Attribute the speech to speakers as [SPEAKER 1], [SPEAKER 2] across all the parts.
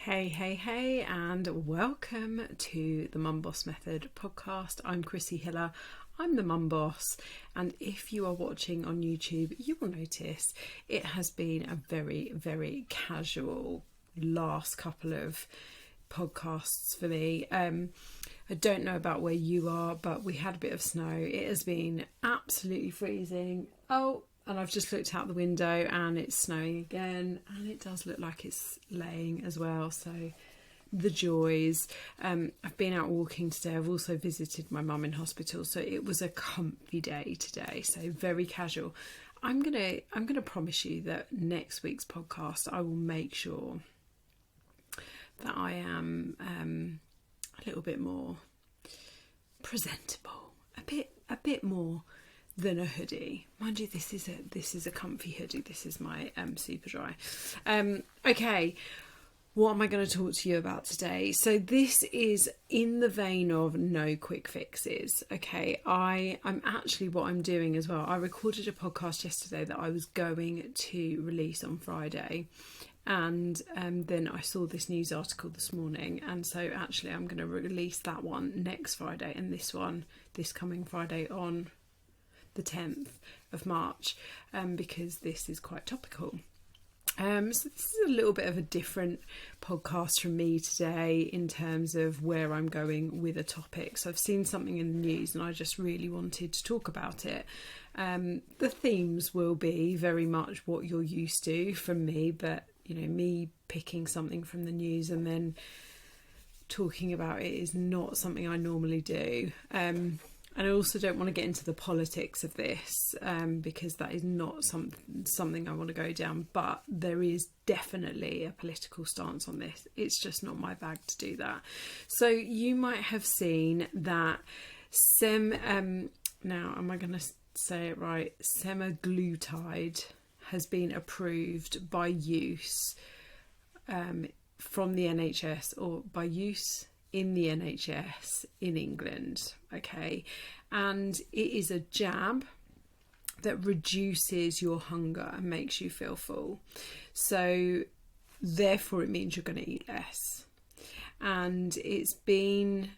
[SPEAKER 1] Hey, and welcome to the Mum Boss Method podcast. I'm Chrissy Hiller. I'm the Mum Boss, and if you are watching on YouTube, you will notice it has been a very, very casual last couple of podcasts for me. I don't know about where you are, but we had a bit of snow. It has been absolutely freezing. And I've just looked out the window and it's snowing again, and it does look like it's laying as well. So the joys. I've been out walking today. I've also visited my mum in hospital, so it was a comfy day today. So very casual. I'm gonna promise you that next week's podcast I will make sure that I am a little bit more presentable, a bit more than a hoodie. Mind you, this is a comfy hoodie. This is my super dry. Okay, what am I going to talk to you about today? So this is in the vein of no quick fixes. Okay, I'm actually, what I'm doing as well, I recorded a podcast yesterday that I was going to release on Friday, and then I saw this news article this morning, and so actually I'm going to release that one next Friday, and this coming Friday on the 10th of March, because this is quite topical. So this is a little bit of a different podcast from me today in terms of where I'm going with a topic. So I've seen something in the news and I just really wanted to talk about it. The themes will be very much what you're used to from me, but me picking something from the news and then talking about it is not something I normally do. And I also don't want to get into the politics of this, because that is not something I want to go down. But there is definitely a political stance on this. It's just not my bag to do that. So you might have seen that now am I going to say it right? Semaglutide has been approved by use from the NHS, or by use in the NHS in England, okay? And it is a jab that reduces your hunger and makes you feel full. So therefore it means you're going to eat less. And it's been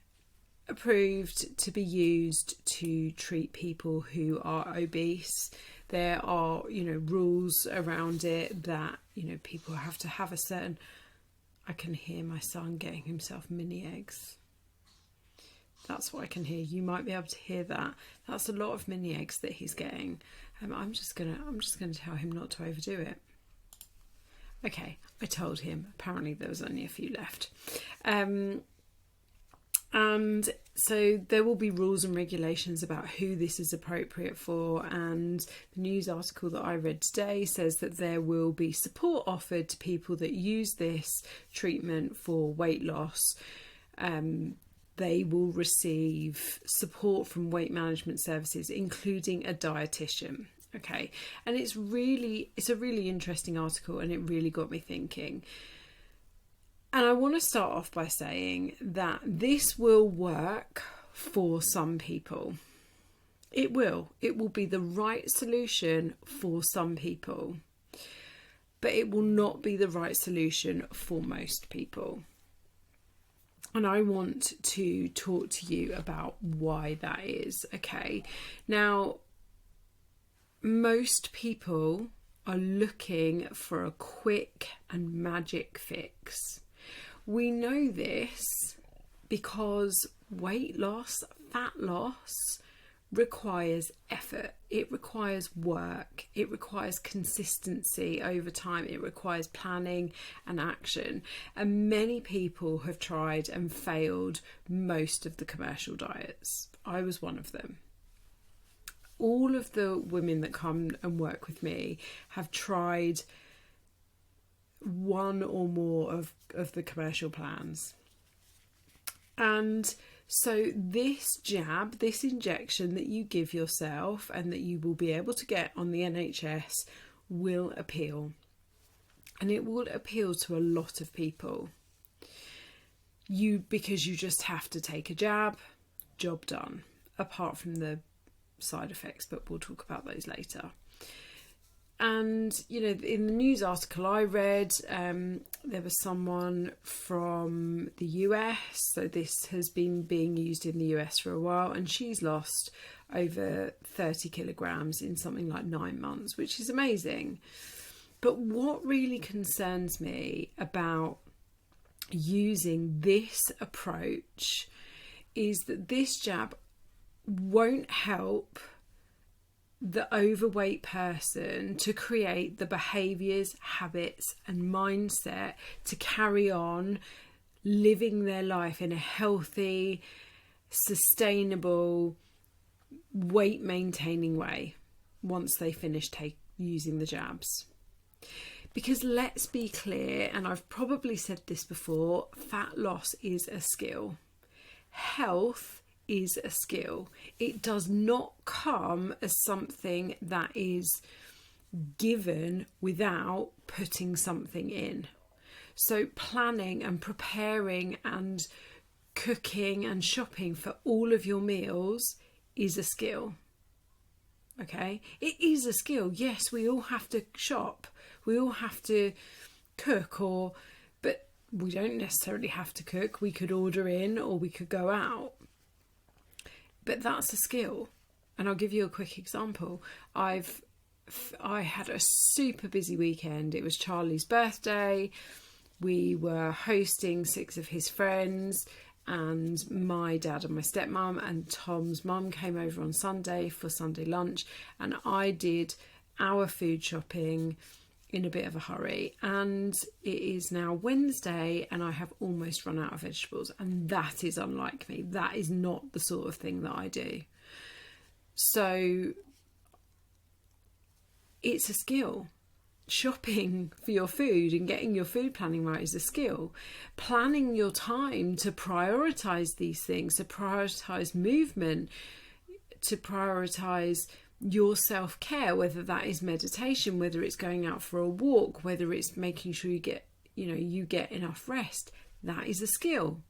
[SPEAKER 1] approved to be used to treat people who are obese. There are, rules around it that, people have to have a certain... I can hear my son getting himself mini eggs. That's what I can hear. You might be able to hear that. That's a lot of mini eggs that he's getting. I'm just gonna tell him not to overdo it. Okay, I told him. Apparently there was only a few left. And so there will be rules and regulations about who this is appropriate for, and the news article that I read today says that there will be support offered to people that use this treatment for weight loss. They will receive support from weight management services, including a dietitian. Okay, and it's a really interesting article, and it really got me thinking. And I want to start off by saying that this will work for some people. It will be the right solution for some people, but it will not be the right solution for most people. And I want to talk to you about why that is, okay? Now, most people are looking for a quick and magic fix. We know this because weight loss, fat loss, requires effort. It requires work. It requires consistency over time. It requires planning and action. And many people have tried and failed most of the commercial diets. I was one of them. All of the women that come and work with me have tried one or more of the commercial plans. And so this jab, this injection that you give yourself and that you will be able to get on the NHS will appeal. And it will appeal to a lot of people. Because you just have to take a jab, job done, apart from the side effects, but we'll talk about those later. And, you know, in the news article I read, there was someone from the US, so this has been being used in the US for a while, and she's lost over 30 kilograms in something like 9 months, which is amazing. But what really concerns me about using this approach is that this jab won't help the overweight person to create the behaviours, habits and mindset to carry on living their life in a healthy, sustainable, weight maintaining way once they finish using the jabs. Because let's be clear, and I've probably said this before, fat loss is a skill. Health is a skill. It does not come as something that is given without putting something in. So planning and preparing and cooking and shopping for all of your meals is a skill. Okay? It is a skill. Yes, we all have to shop. We all have to cook, but we don't necessarily have to cook. We could order in or we could go out. But that's a skill. And I'll give you a quick example. I had a super busy weekend. It was Charlie's birthday. We were hosting 6 of his friends, and my dad and my stepmom and Tom's mum came over on Sunday for Sunday lunch, and I did our food shopping in a bit of a hurry, and it is now Wednesday and I have almost run out of vegetables, and that is unlike me. That is not the sort of thing that I do. So it's a skill. Shopping for your food and getting your food planning right is a skill. Planning your time to prioritise these things, to prioritise movement, to prioritise your self-care, whether that is meditation, whether it's going out for a walk, whether it's making sure you get enough rest, that is a skill.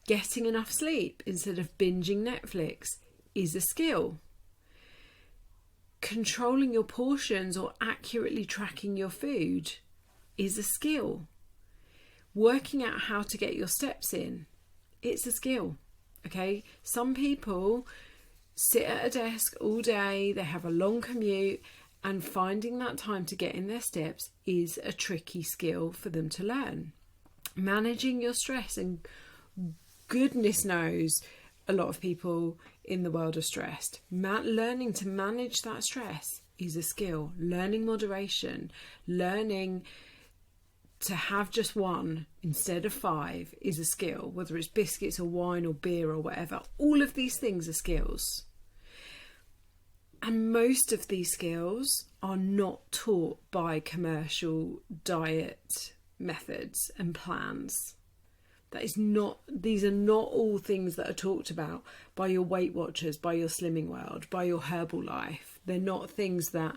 [SPEAKER 1] Getting enough sleep instead of binging Netflix is a skill. Controlling your portions or accurately tracking your food is a skill. Working out how to get your steps in, it's a skill. Okay, some people sit at a desk all day, they have a long commute, and finding that time to get in their steps is a tricky skill for them to learn. Managing your stress, and goodness knows a lot of people in the world are stressed. Learning to manage that stress is a skill. Learning moderation, learning to have just one instead of 5 is a skill, whether it's biscuits or wine or beer or whatever. All of these things are skills. And most of these skills are not taught by commercial diet methods and plans. These are not all things that are talked about by your Weight Watchers, by your Slimming World, by your Herbalife. They're not things that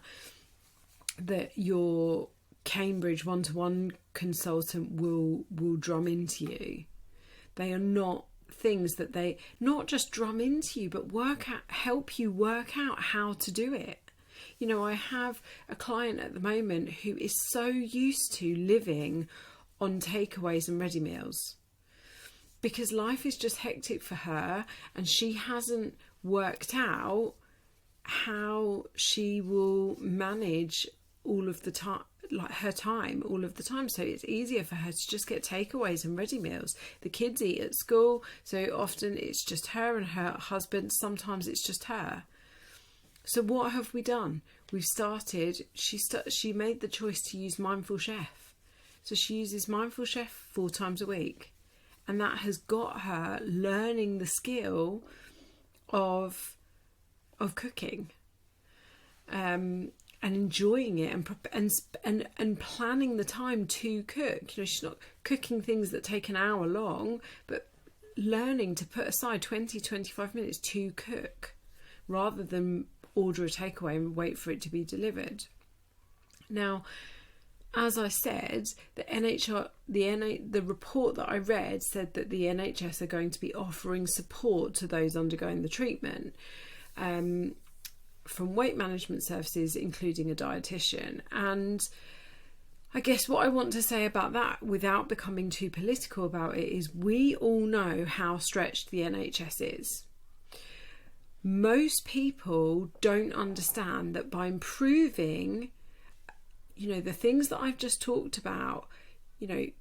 [SPEAKER 1] your Cambridge one-to-one consultant will drum into you. They are not things that they not just drum into you, but help you work out how to do it. You know, I have a client at the moment who is so used to living on takeaways and ready meals because life is just hectic for her, and she hasn't worked out how she will manage all of the time, like her time all of the time. So it's easier for her to just get takeaways and ready meals. The kids eat at school, so often it's just her and her husband. Sometimes it's just her. So what have we done? We've started, she made the choice to use Mindful Chef. So she uses Mindful Chef 4 times a week. And that has got her learning the skill of cooking, and enjoying it, and planning the time to cook. You know, she's not cooking things that take an hour long, but learning to put aside 20-25 minutes to cook rather than order a takeaway and wait for it to be delivered. Now, as I said, the report that I read said that the NHS are going to be offering support to those undergoing the treatment. from weight management services, including a dietitian. And I guess what I want to say about that, without becoming too political about it, is we all know how stretched the NHS is. Most people don't understand that by improving, the things that I've just talked about, the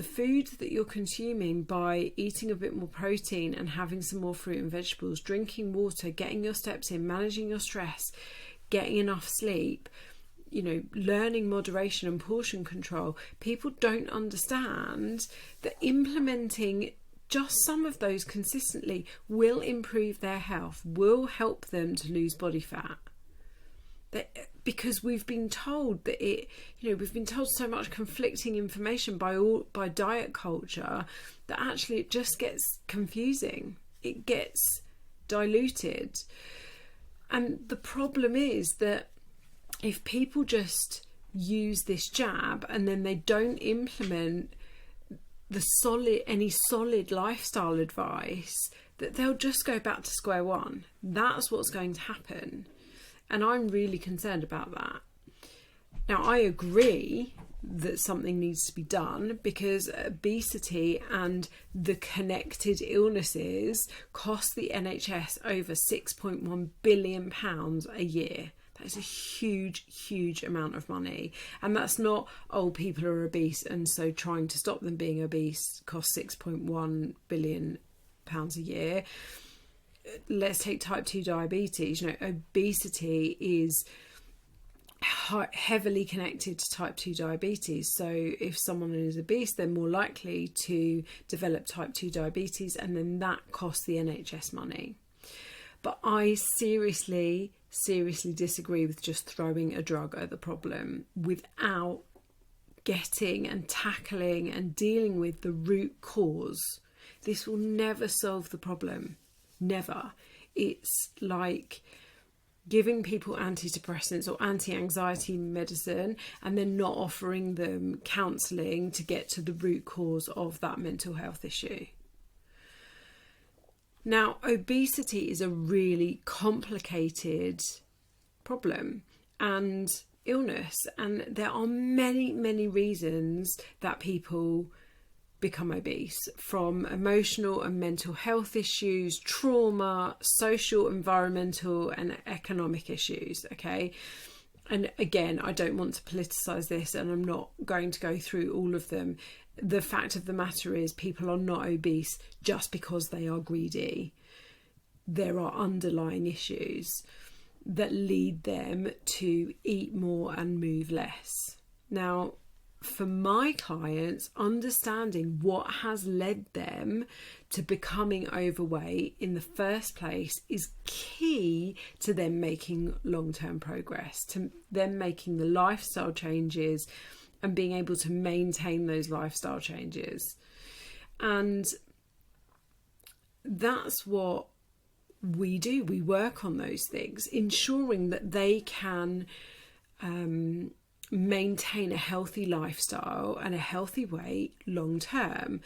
[SPEAKER 1] food that you're consuming, by eating a bit more protein and having some more fruit and vegetables, drinking water, getting your steps in, managing your stress, getting enough sleep, learning moderation and portion control, people don't understand that implementing just some of those consistently will improve their health, will help them to lose body fat. Because we've been told that we've been told so much conflicting information by diet culture that actually it just gets confusing. It gets diluted. And the problem is that if people just use this jab and then they don't implement any solid lifestyle advice, that they'll just go back to square one. That's what's going to happen. And I'm really concerned about that. Now, I agree that something needs to be done, because obesity and the connected illnesses cost the NHS over £6.1 billion a year. That is a huge, huge amount of money. And that's not, people are obese and so trying to stop them being obese costs £6.1 billion a year. Let's take type 2 diabetes. Obesity is heavily connected to type 2 diabetes. So if someone is obese, they're more likely to develop type 2 diabetes, and then that costs the NHS money. But I seriously disagree with just throwing a drug at the problem without getting and tackling and dealing with the root cause. This will never solve the problem. Never. It's like giving people antidepressants or anti-anxiety medicine and then not offering them counselling to get to the root cause of that mental health issue. Now, obesity is a really complicated problem and illness, and there are many, many reasons that people become obese, from emotional and mental health issues, trauma, social, environmental and economic issues, okay? And again, I don't want to politicise this, and I'm not going to go through all of them. The fact of the matter is, people are not obese just because they are greedy. There are underlying issues that lead them to eat more and move less. Now, for my clients, understanding what has led them to becoming overweight in the first place is key to them making long-term progress, to them making the lifestyle changes and being able to maintain those lifestyle changes. And that's what we do. We work on those things, ensuring that they can maintain a healthy lifestyle and a healthy weight long term.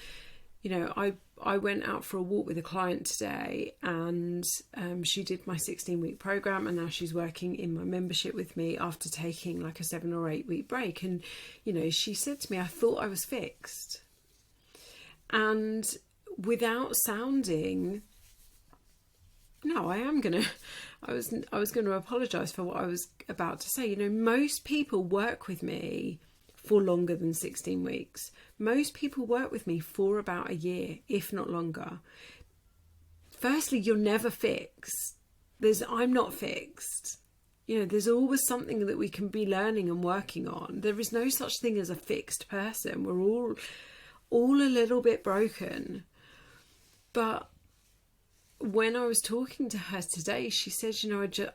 [SPEAKER 1] I went out for a walk with a client today, and she did my 16-week program, and now she's working in my membership with me after taking like a 7 or 8 week break. And she said to me, I thought I was fixed. And without sounding, I was going to apologise for what I was about to say. Most people work with me for longer than 16 weeks. Most people work with me for about a year, if not longer. Firstly, you're never fixed. I'm not fixed. There's always something that we can be learning and working on. There is no such thing as a fixed person. We're all a little bit broken. But when I was talking to her today, she said,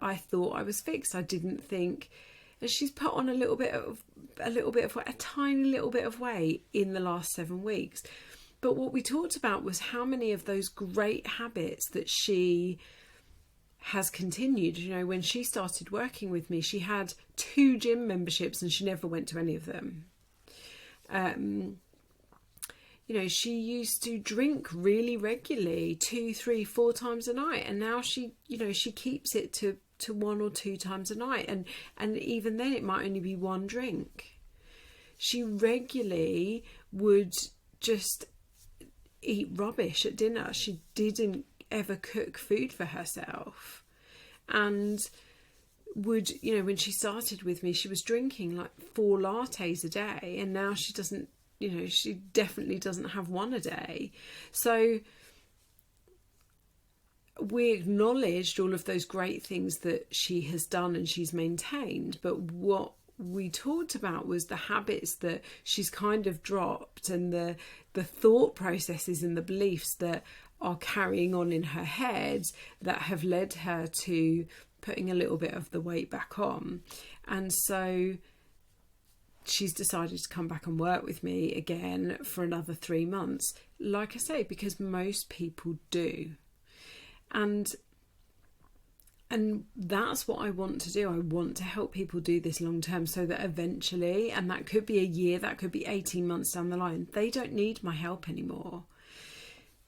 [SPEAKER 1] I thought I was fixed. I didn't think, and she's put on a tiny little bit of weight in the last 7 weeks. But what we talked about was how many of those great habits that she has continued. When she started working with me, she had 2 gym memberships and she never went to any of them. She used to drink really regularly, 2, 3, 4 times a night. And now she keeps it to to 1 or 2 times a night, and even then it might only be 1 drink. She regularly would just eat rubbish at dinner. She didn't ever cook food for herself, and would, when she started with me, she was drinking like 4 lattes a day, and now she doesn't, she definitely doesn't have 1 a day. So we acknowledged all of those great things that she has done and she's maintained, but what we talked about was the habits that she's kind of dropped, and the thought processes and the beliefs that are carrying on in her head that have led her to putting a little bit of the weight back on. And so she's decided to come back and work with me again for another 3 months, like I say, because most people do. And that's what I want to do. I want to help people do this long term, so that eventually, and that could be a year, that could be 18 months down the line, they don't need my help anymore.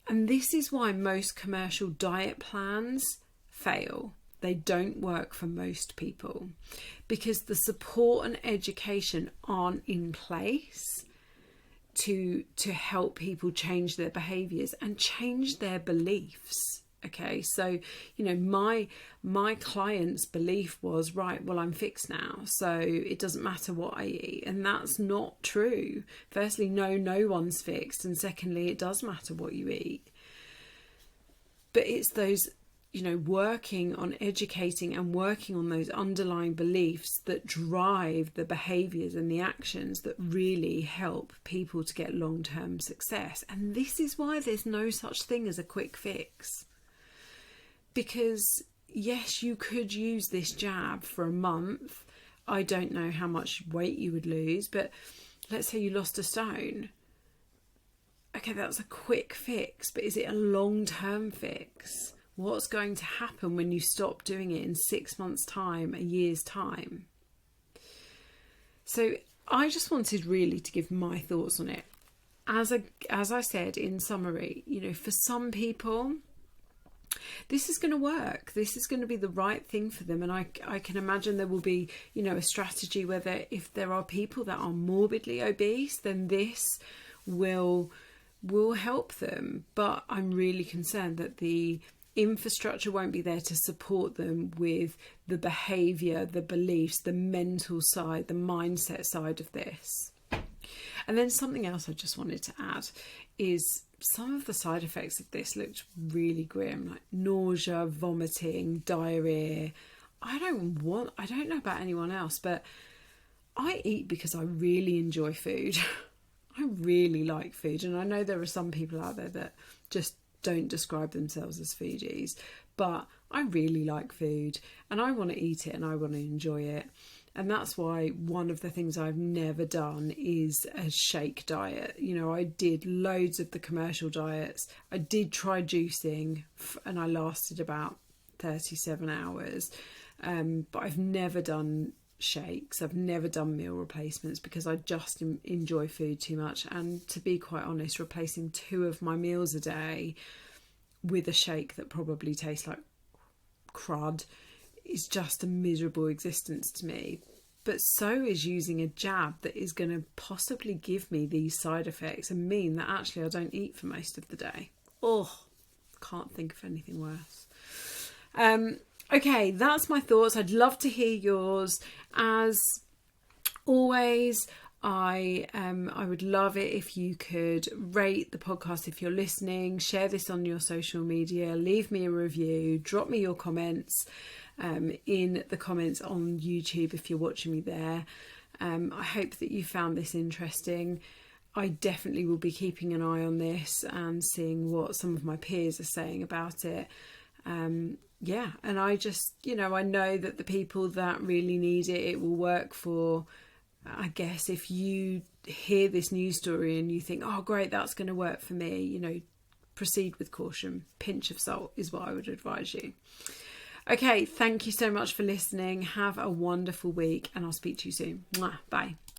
[SPEAKER 1] And this is why most commercial diet plans fail. They don't work for most people, because the support and education aren't in place to help people change their behaviours and change their beliefs. Okay, so my client's belief was, right, well, I'm fixed now, so it doesn't matter what I eat. And that's not true. Firstly, no one's fixed, and secondly, it does matter what you eat. But it's those, working on educating and working on those underlying beliefs that drive the behaviours and the actions that really help people to get long-term success. And this is why there's no such thing as a quick fix. Because yes, you could use this jab for a month. I don't know how much weight you would lose, but let's say you lost a stone. Okay, that's a quick fix, but is it a long-term fix? What's going to happen when you stop doing it in 6 months' time, a year's time? So I just wanted really to give my thoughts on it. As I said in summary, for some people, this is going to work. This is going to be the right thing for them. And I can imagine there will be, a strategy where if there are people that are morbidly obese, then this will help them. But I'm really concerned that the infrastructure won't be there to support them with the behaviour, the beliefs, the mental side, the mindset side of this. And then something else I just wanted to add is some of the side effects of this looked really grim, like nausea, vomiting, diarrhea. I don't know about anyone else, but I eat because I really enjoy food. I really like food, and I know there are some people out there that just don't describe themselves as foodies, but I really like food and I want to eat it and I want to enjoy it. And that's why one of the things I've never done is a shake diet. I did loads of the commercial diets. I did try juicing and I lasted about 37 hours. But I've never done shakes. I've never done meal replacements because I just enjoy food too much. And to be quite honest, replacing 2 of my meals a day with a shake that probably tastes like crud is just a miserable existence to me. But so is using a jab that is going to possibly give me these side effects and mean that actually I don't eat for most of the day. Oh, can't think of anything worse. Okay, that's my thoughts. I'd love to hear yours. As always, I would love it if you could rate the podcast if you're listening, share this on your social media, leave me a review, drop me your comments in the comments on YouTube if you're watching me there. I hope that you found this interesting. I definitely will be keeping an eye on this and seeing what some of my peers are saying about it. Yeah, and I just, I know that the people that really need it, it will work for. I guess if you hear this news story and you think, oh great, that's going to work for me, proceed with caution. Pinch of salt is what I would advise you. Okay, thank you so much for listening. Have a wonderful week and I'll speak to you soon. Mwah, bye.